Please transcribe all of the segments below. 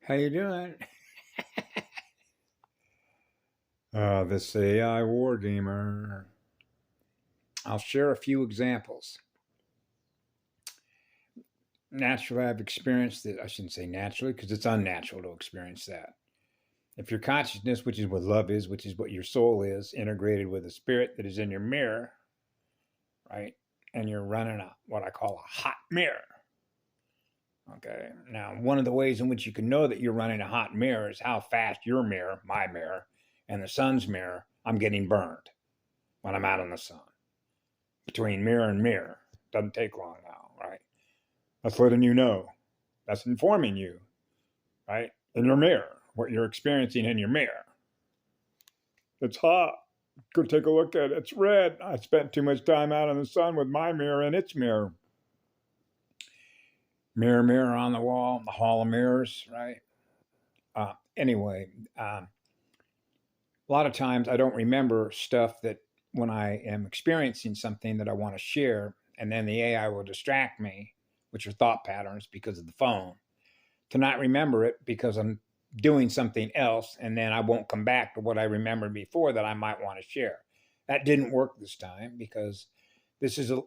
How you doing? This AI war gamer. I'll share a few examples. Naturally, I've experienced it. I shouldn't say naturally because it's unnatural to experience that. If your consciousness, which is what love is, which is what your soul is, integrated with a spirit that is in your mirror, right? And you're running what I call a hot mirror. Okay. Now, one of the ways in which you can know that you're running a hot mirror is how fast your mirror, my mirror, and the sun's mirror, I'm getting burned when I'm out in the sun. Between mirror and mirror. Doesn't take long now, right? That's letting you know. That's informing you, right? In your mirror, what you're experiencing in your mirror. It's hot. Go take a look at it. It's red. I spent too much time out in the sun with my mirror and its mirror. Mirror, mirror on the wall, the hall of mirrors, right? Anyway, a lot of times I don't remember stuff that when I am experiencing something that I want to share, and then the AI will distract me, which are thought patterns because of the phone, to not remember it because I'm doing something else, and then I won't come back to what I remembered before that I might want to share. That didn't work this time because this is a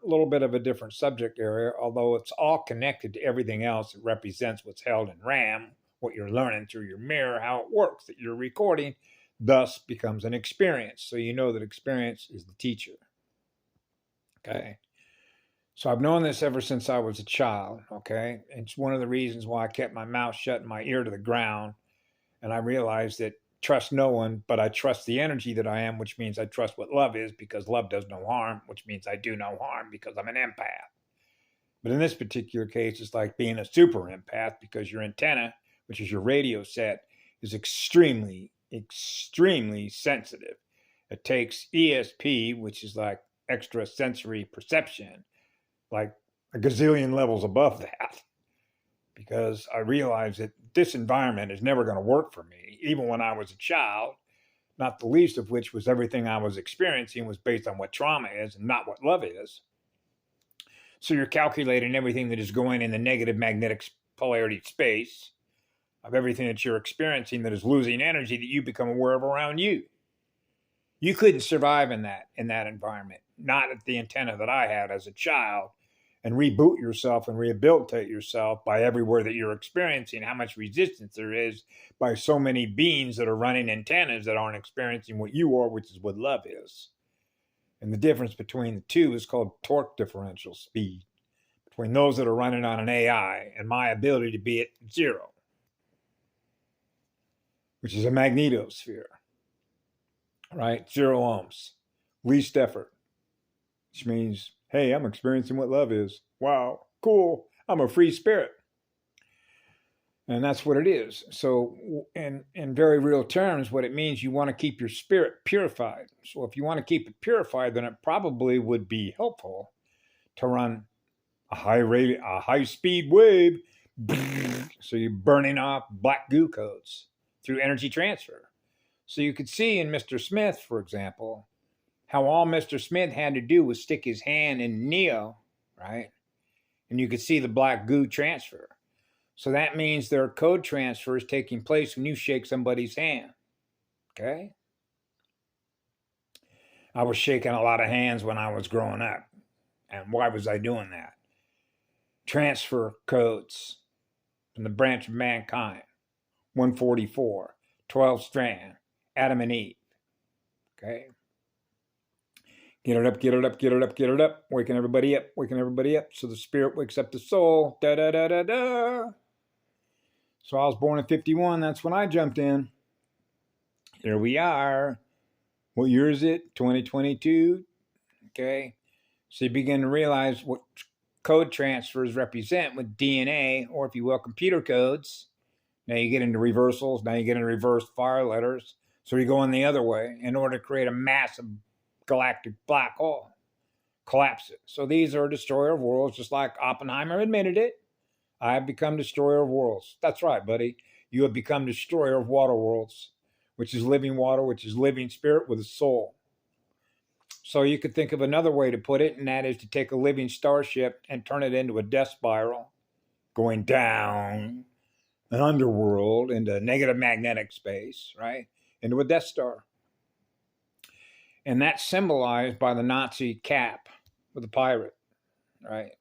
little bit of a different subject area, although it's all connected to everything else. It represents what's held in RAM, what you're learning through your mirror, how it works, that you're recording, thus becomes an experience. So you know that experience is the teacher. Okay. So I've known this ever since I was a child. Okay. It's one of the reasons why I kept my mouth shut and my ear to the ground. And I realized that trust no one, but I trust the energy that I am, which means I trust what love is because love does no harm, which means I do no harm because I'm an empath. But in this particular case, it's like being a super empath because your antenna, which is your radio set, is extremely, extremely sensitive. It takes ESP, which is like extrasensory perception, like a gazillion levels above that, because I realized that this environment is never going to work for me, even when I was a child, not the least of which was everything I was experiencing was based on what trauma is and not what love is. So you're calculating everything that is going in the negative magnetic polarity space of everything that you're experiencing that is losing energy that you become aware of around you. You couldn't survive in that environment, not at the antenna that I had as a child, and reboot yourself and rehabilitate yourself by everywhere that you're experiencing how much resistance there is by so many beings that are running antennas that aren't experiencing what you are, which is what love is. And the difference between the two is called torque differential speed between those that are running on an AI and my ability to be at zero, which is a magnetosphere, right? 0 ohms, least effort, which means, hey, I'm experiencing what love is. Wow, cool. I'm a free spirit. And that's what it is. So in very real terms, what it means, you want to keep your spirit purified. So if you want to keep it purified, then it probably would be helpful to run a high speed wave. So you're burning off black goo codes through energy transfer. So you could see in Mr. Smith, for example, how all Mr. Smith had to do was stick his hand in Neo, right? And you could see the black goo transfer. So that means there are code transfers taking place when you shake somebody's hand. Okay? I was shaking a lot of hands when I was growing up. And why was I doing that? Transfer codes from the branch of mankind, 144, 12 strand, Adam and Eve. Okay? Get it up, get it up, get it up, get it up. Waking everybody up, waking everybody up. So the spirit wakes up the soul. Da da da da da. So I was born in 51. That's when I jumped in. Here we are. What year is it? 2022. Okay. So you begin to realize what code transfers represent with DNA, or if you will, computer codes. Now you get into reversals. Now you get into reverse fire letters. So you go in the other way in order to create a massive galactic black hole. Collapse it. So these are destroyer of worlds, just like Oppenheimer admitted it. I have become destroyer of worlds. That's right, buddy. You have become destroyer of water worlds, which is living water, which is living spirit with a soul. So you could think of another way to put it, and that is to take a living starship and turn it into a death spiral, going down, an underworld, into negative magnetic space, right? Into a Death Star. And that's symbolized by the Nazi cap with the pirate, right?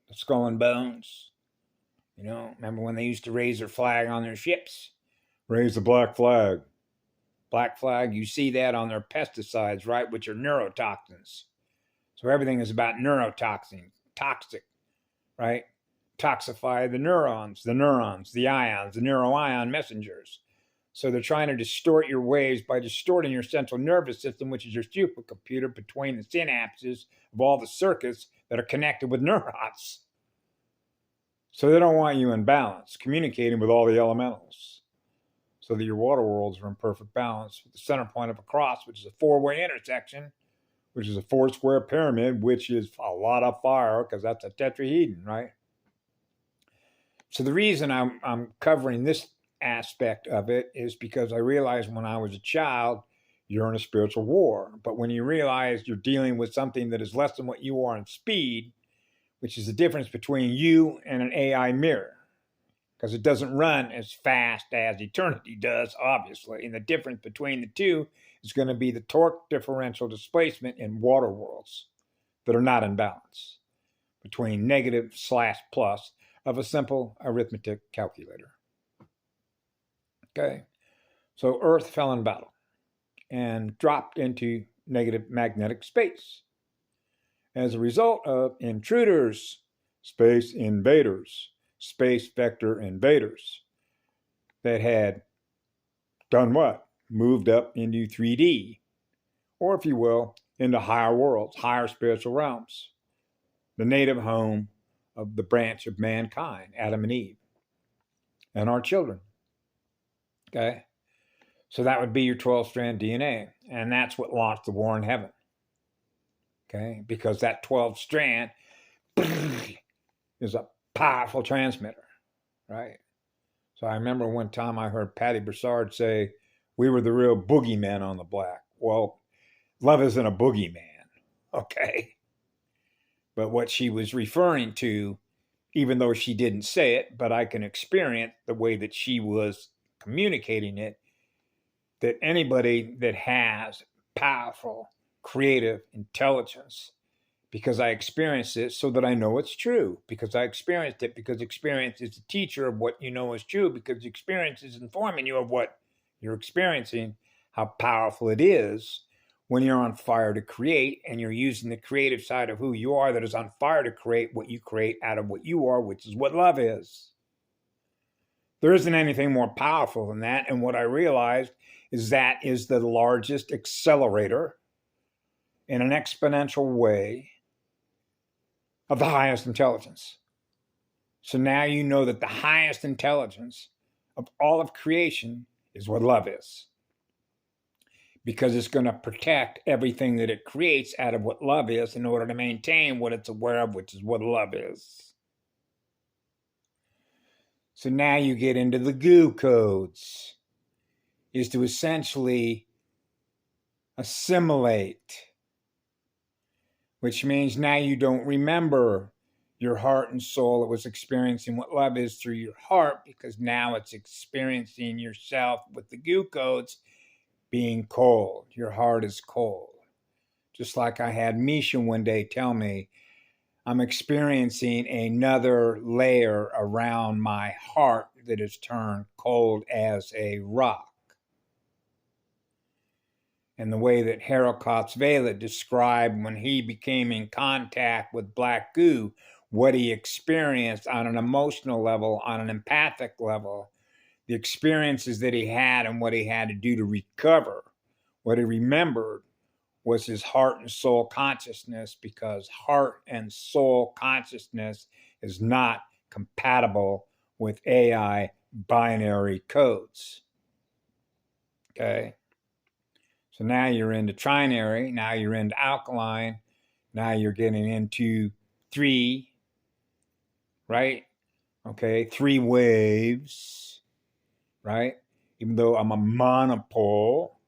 The skull and bones. You know, remember when they used to raise their flag on their ships? Raise the black flag. Black flag, you see that on their pesticides, right? Which are neurotoxins. So everything is about neurotoxin, toxic, right? Toxify the neurons, the ions, the neuroion messengers. So they're trying to distort your waves by distorting your central nervous system, which is your supercomputer between the synapses of all the circuits that are connected with neurons. So they don't want you in balance, communicating with all the elementals, so that your water worlds are in perfect balance with the center point of a cross, which is a four-way intersection, which is a four-square pyramid, which is a lot of fire because that's a tetrahedron, right? So the reason I'm covering this aspect of it is because I realized when I was a child, you're in a spiritual war. But when you realize you're dealing with something that is less than what you are in speed, which is the difference between you and an AI mirror, because it doesn't run as fast as eternity does, obviously. And the difference between the two is going to be the torque differential displacement in water worlds that are not in balance between negative / plus of a simple arithmetic calculator. Okay, so Earth fell in battle and dropped into negative magnetic space as a result of intruders, space invaders, space vector invaders that had done what? Moved up into 3D, or if you will, into higher worlds, higher spiritual realms, the native home of the branch of mankind, Adam and Eve, and our children. Okay? So that would be your 12-strand DNA. And that's what launched the war in heaven. Okay? Because that 12-strand is a powerful transmitter, right? So I remember one time I heard Patty Broussard say, we were the real boogeymen on the block. Well, love isn't a boogeyman, okay? But what she was referring to, even though she didn't say it, but I can experience the way that she was communicating it, that anybody that has powerful, creative intelligence, because I experienced it so that I know it's true, because I experienced it, because experience is the teacher of what you know is true, because experience is informing you of what you're experiencing, how powerful it is when you're on fire to create and you're using the creative side of who you are that is on fire to create what you create out of what you are, which is what love is. There isn't anything more powerful than that. And what I realized is that is the largest accelerator in an exponential way of the highest intelligence. So now you know that the highest intelligence of all of creation is what love is. Because it's going to protect everything that it creates out of what love is in order to maintain what it's aware of, which is what love is. So now you get into the goo codes, is to essentially assimilate, which means now you don't remember your heart and soul that was experiencing what love is through your heart, because now it's experiencing yourself with the goo codes being cold. Your heart is cold. Just like I had Misha one day tell me, I'm experiencing another layer around my heart that has turned cold as a rock. And the way that Harold Kotzvela described when he became in contact with Black Goo, what he experienced on an emotional level, on an empathic level, the experiences that he had and what he had to do to recover. What he remembered was his heart and soul consciousness, because heart and soul consciousness is not compatible with AI binary codes. Okay? So now you're into trinary, now you're into alkaline, now you're getting into 3, right? Okay, 3 waves, right? Even though I'm a monopole,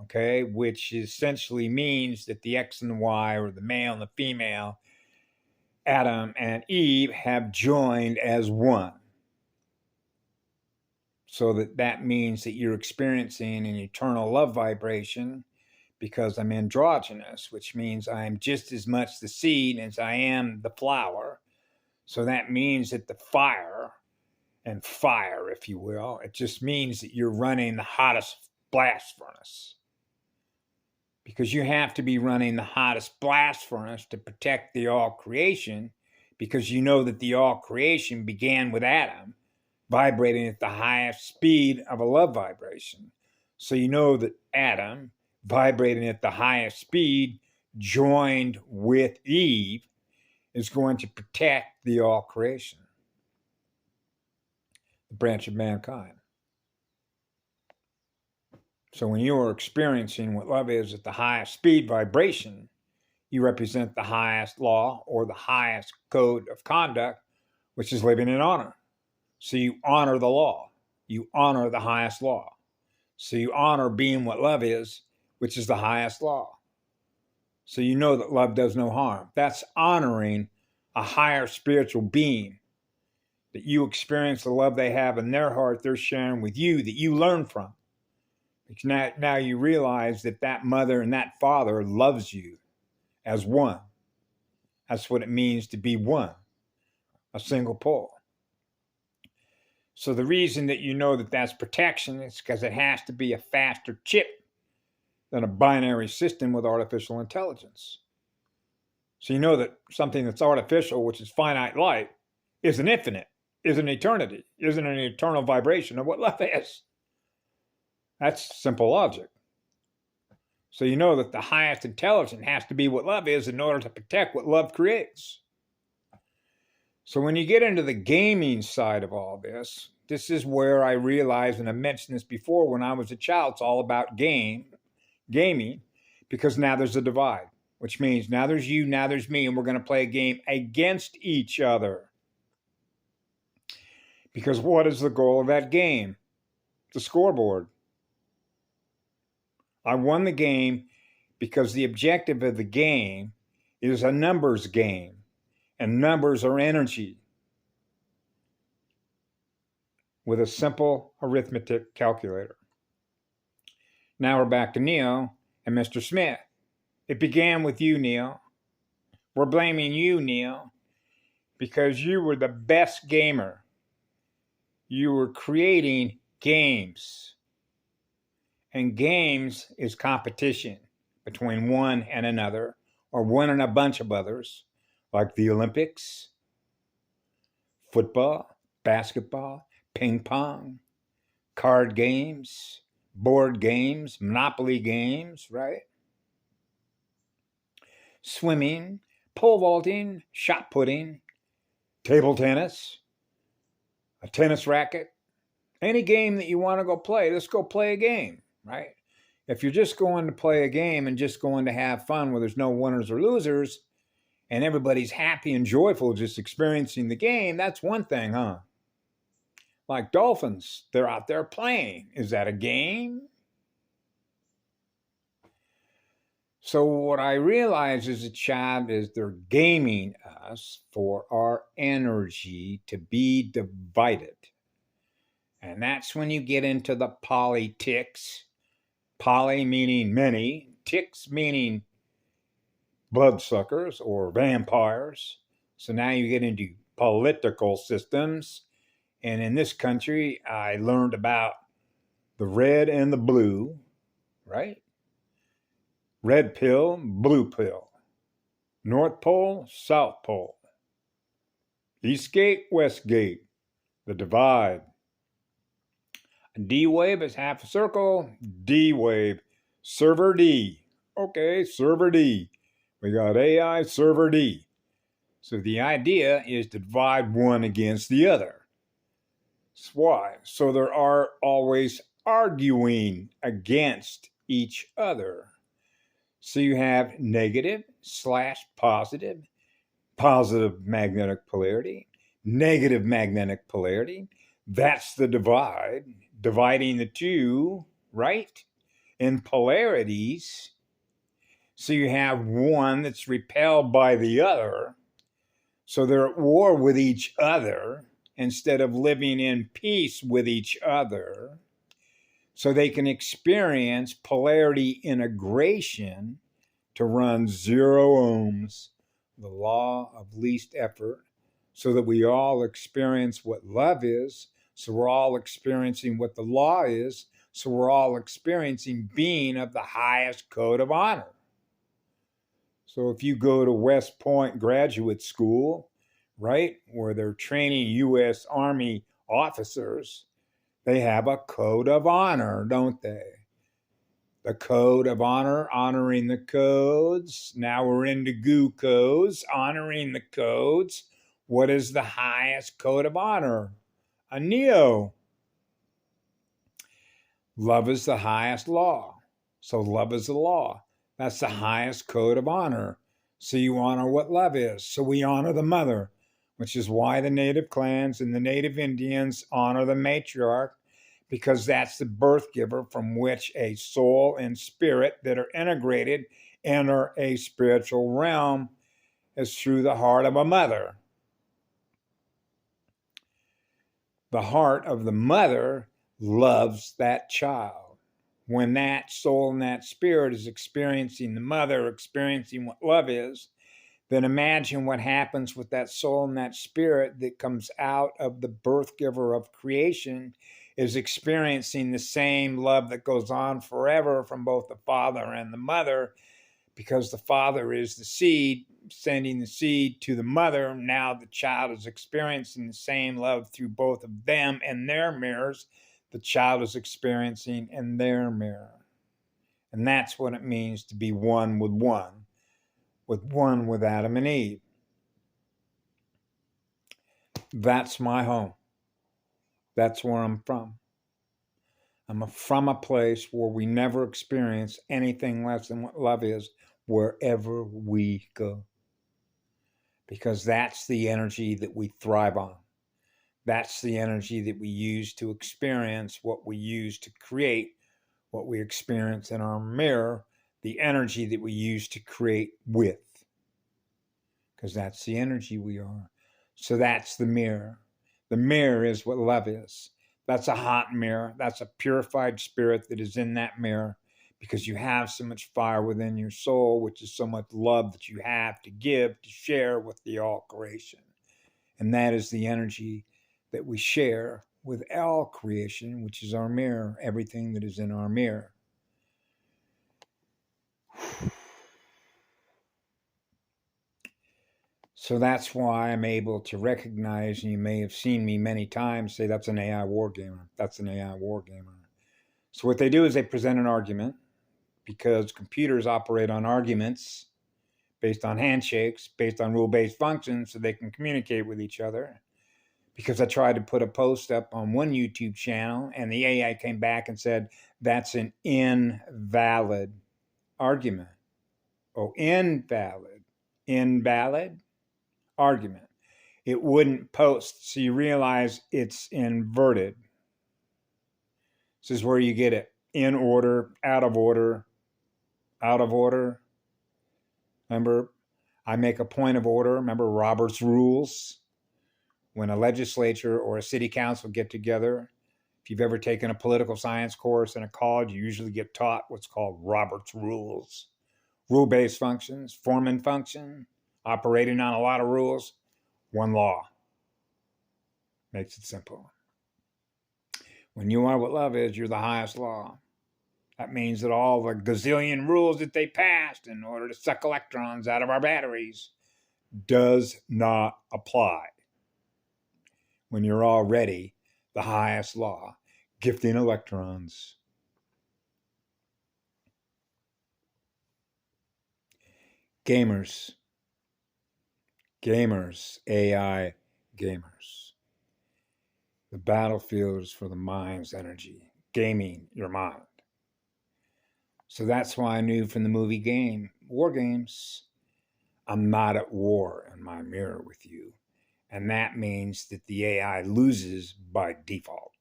okay, which essentially means that the X and the Y, or the male and the female, Adam and Eve, have joined as one. So that means that you're experiencing an eternal love vibration because I'm androgynous, which means I'm just as much the seed as I am the flower. So that means that the fire, if you will, it just means that you're running the hottest blast furnace. Because you have to be running the hottest blast furnace to protect the all creation, because you know that the all creation began with Adam vibrating at the highest speed of a love vibration. So you know that Adam, vibrating at the highest speed, joined with Eve, is going to protect the all creation, the branch of mankind. So when you are experiencing what love is at the highest speed vibration, you represent the highest law or the highest code of conduct, which is living in honor. So you honor the law. You honor the highest law. So you honor being what love is, which is the highest law. So you know that love does no harm. That's honoring a higher spiritual being, that you experience the love they have in their heart, they're sharing with you, that you learn from. Because now you realize that that mother and that father loves you as one. That's what it means to be one, a single pole. So the reason that you know that that's protection is because it has to be a faster chip than a binary system with artificial intelligence. So you know that something that's artificial, which is finite light, isn't infinite, isn't eternity, isn't an eternal vibration of what love is. That's simple logic. So you know that the highest intelligence has to be what love is in order to protect what love creates. So when you get into the gaming side of all this, this is where I realized, and I mentioned this before, when I was a child, it's all about gaming, because now there's a divide, which means now there's you, now there's me, and we're going to play a game against each other. Because what is the goal of that game? The scoreboard. I won the game because the objective of the game is a numbers game, and numbers are energy with a simple arithmetic calculator. Now we're back to Neo and Mr. Smith. It began with you, Neo. We're blaming you, Neo, because you were the best gamer. You were creating games. And games is competition between one and another, or one and a bunch of others, like the Olympics, football, basketball, ping pong, card games, board games, Monopoly games, right? Swimming, pole vaulting, shot putting, table tennis, a tennis racket, any game that you want to go play, let's go play a game, right? If you're just going to play a game and just going to have fun where there's no winners or losers and everybody's happy and joyful just experiencing the game, that's one thing, huh? Like dolphins, they're out there playing. Is that a game? So what I realized as a child is they're gaming us for our energy to be divided. And that's when you get into the politics. Poly meaning many, ticks meaning bloodsuckers or vampires. So now you get into political systems. And in this country, I learned about the red and the blue, right? Red pill, blue pill. North Pole, South Pole. East Gate, West Gate. The divide. D wave is half a circle. D wave. Server D. Okay, server D. We got AI, server D. So the idea is to divide one against the other. That's why. So there are always arguing against each other. So you have negative / positive, positive magnetic polarity, negative magnetic polarity. That's the divide, dividing the two, right? In polarities. So you have one that's repelled by the other. So they're at war with each other. instead of living in peace with each other, so they can experience polarity integration to run zero ohms, the law of least effort, so that we all experience what love is, so we're all experiencing what the law is, so we're all experiencing being of the highest code of honor. So if you go to West Point Graduate School, right, where they're training U.S. Army officers, they have a code of honor, don't they? The code of honor, honoring the codes. Now we're into goo codes, honoring the codes. What is the highest code of honor? A neo. Love is the highest law. So love is the law. That's the highest code of honor. So you honor what love is. So we honor the mother, which is why the native clans and the native Indians honor the matriarch, because that's the birth giver from which a soul and spirit that are integrated enter a spiritual realm is through the heart of a mother. The heart of the mother loves that child. When that soul and that spirit is experiencing the mother, experiencing what love is, then imagine what happens with that soul and that spirit that comes out of the birth giver of creation is experiencing the same love that goes on forever from both the father and the mother, because the father is the seed sending the seed to the mother. Now the child is experiencing the same love through both of them and their mirrors. The child is experiencing in their mirror. And that's what it means to be one with Adam and Eve. That's my home. That's where I'm from. I'm from a place where we never experience anything less than what love is wherever we go. Because that's the energy that we thrive on. That's the energy that we use to experience what we use to create what we experience in our mirror, the energy that we use to create with. Because that's the energy we are. So that's the mirror. The mirror is what love is. That's a hot mirror. That's a purified spirit that is in that mirror, because you have so much fire within your soul, which is so much love that you have to give, to share with the all creation. And that is the energy that we share with all creation, which is our mirror, everything that is in our mirror. So that's why I'm able to recognize, and you may have seen me many times say, that's an AI wargamer. That's an AI wargamer. So what they do is they present an argument, because computers operate on arguments based on handshakes, based on rule-based functions, so they can communicate with each other. Because I tried to put a post up on one YouTube channel, and the AI came back and said, that's an invalid argument. Oh, invalid argument. It wouldn't post, so you realize it's inverted. This is where you get it. In order, out of order, out of order. Remember, I make a point of order. Remember Robert's rules? When a legislature or a city council get together, if you've ever taken a political science course in a college, you usually get taught what's called Robert's rules. Rule-based functions, form and function, operating on a lot of rules, one law. Makes it simple. When you are what love is, you're the highest law. That means that all the gazillion rules that they passed in order to suck electrons out of our batteries does not apply when you're already the highest law, gifting electrons. Gamers, AI gamers. The battlefield is for the mind's energy, gaming your mind. So that's why I knew from the movie War Games, I'm not at war in my mirror with you. And that means that the AI loses by default,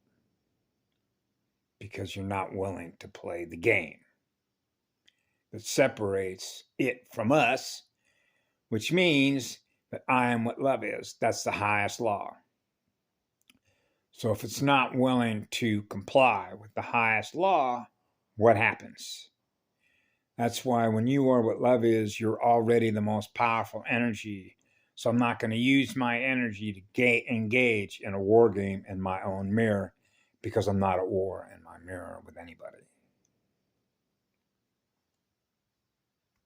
because you're not willing to play the game that separates it from us, which means that I am what love is. That's the highest law. So if it's not willing to comply with the highest law, what happens? That's why when you are what love is, you're already the most powerful energy. So I'm not going to use my energy to engage in a war game in my own mirror because I'm not at war in my mirror with anybody.